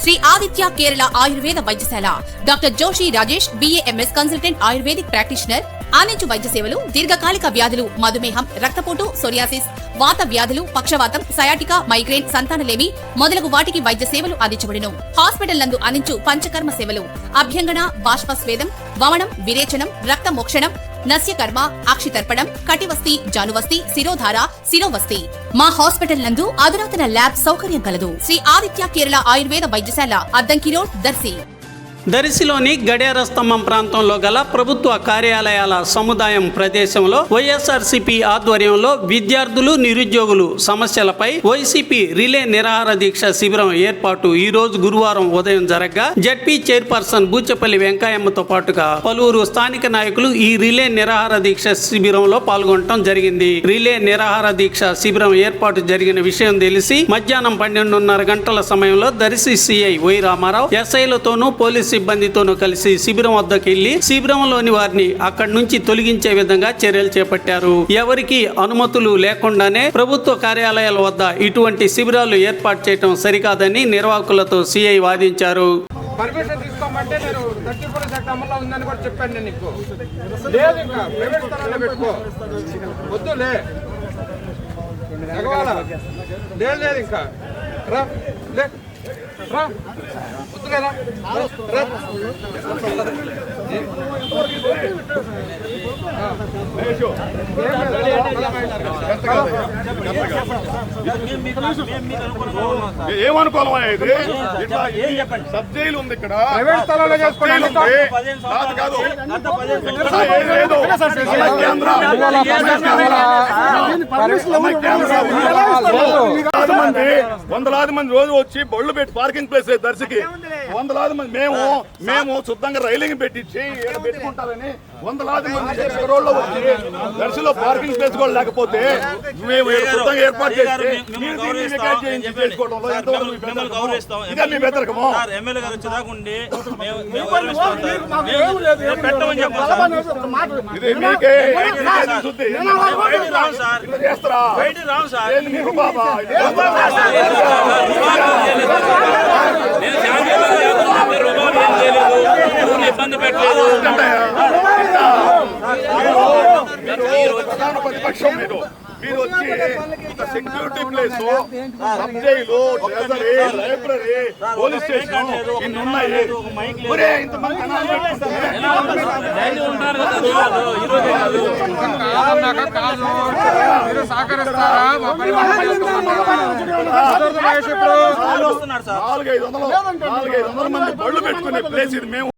శ్రీ ఆదిత్య కేరళ ఆయుర్వేద వైద్యశాల doctor Joshi Rajesh BAMS consultant ayurvedic practitioner ఆనించు వైద్య సేవలు దీర్ఘకాలిక వ్యాధులు మధుమేహం రక్తపోటు సోరియాసిస్ వాత వ్యాధులు పక్షవాతం సయాటికా మైగ్రేన్ సంతానలేమి మొదలగు వాటికి వైద్య సేవలు అందించబడును. హాస్పిటల్ నందు అందించు పంచకర్మ సేవలు అభ్యంగన బాష్పస్వేదం వమనం విరేచనం రక్త మోక్షణం నస్యకర్మ అక్షితర్పణం కటివస్తి జానువస్తి శిరోధార శిరోవస్తి. మా హాస్పిటల్ నందు అధునాతన ల్యాబ్ సౌకర్యం కలదు. శ్రీ ఆదిత్య కేరళ ఆయుర్వేద వైద్యశాల అద్దంకి రోడ్ దర్శి. దర్శిలోని గడియార స్తంభం ప్రాంతంలో గల ప్రభుత్వ కార్యాలయాల సముదాయం ప్రదేశంలో వైఎస్ఆర్సీపీ ఆధ్వర్యంలో విద్యార్థులు నిరుద్యోగులు సమస్యలపై వైసీపీ రిలే నిరాహార దీక్ష శిబిరం ఏర్పాటు ఈ రోజు గురువారం ఉదయం జరగగా జడ్పీ చైర్పర్సన్ బూచెపల్లి వెంకయ్యమ్మతో పాటుగా పలువురు స్థానిక నాయకులు ఈ రిలే నిరాహార దీక్ష శిబిరంలో పాల్గొనడం జరిగింది. రిలే నిరాహార దీక్ష శిబిరం ఏర్పాటు జరిగిన విషయం తెలిసి మధ్యాహ్నం 12:30 గంటల సమయంలో దర్శి సిఐ వై రామారావు ఎస్ఐలతోనూ పోలీసు సిబ్బందితోనూ కలిసి శిబిరం వద్దకు వెళ్లి శిబిరంలోని వారిని అక్కడి నుంచి తొలగించే విధంగా చర్యలు చేపట్టారు. ఎవరికి అనుమతులు లేకుండానే ప్రభుత్వ కార్యాలయాల వద్ద ఇటువంటి శిబిరాలు ఏర్పాటు చేయడం సరికాదని నిర్వాహకులతో సిఐ వాదించారు. పర్మిషన్ తీసుకోమంటే నేను 34 చట్టం అమల్లో ఉందని కూడా చెప్పాను. నేను నీకు లేదు, ఇంకా ప్రైవేట్ స్థలాల్లో పెట్టుకో వద్దులే లేదు ఇంకా రా లే రా వద్దులేరా ఏమనుకోవాలి సబ్ జైలు ఉంది ఇక్కడ ప్రైవేట్ స్థలాల్లో చేసుకోండి. వందలాది మంది రోజు వచ్చి బళ్ళు పెట్టి పార్కింగ్ ప్లేస్ దర్శికి వందలాది మంది మేము శుద్ధంగా రైలింగ్ పెట్టించి పెట్టుకుంటారని వందలాది మంది రోడ్లో వచ్చి దర్శిలో పార్కింగ్ ప్లేస్ కూడా లేకపోతే మేము శుద్ధంగా ఏర్పాటు చేసి చేసుకోవడంలో ఇదే మీ బెదరకము. ఇది మీకే చేస్తారా మీకు బాబా ప్రతిపక్షం మీరు వచ్చి ఒక security place sub jail treasury library police station ఇన్ని ఉన్నాయి. ఇంతమంది సహకరిస్తారా? 400-500 మంది బళ్ళు పెట్టుకునే ప్లేస్ ఇది. మేము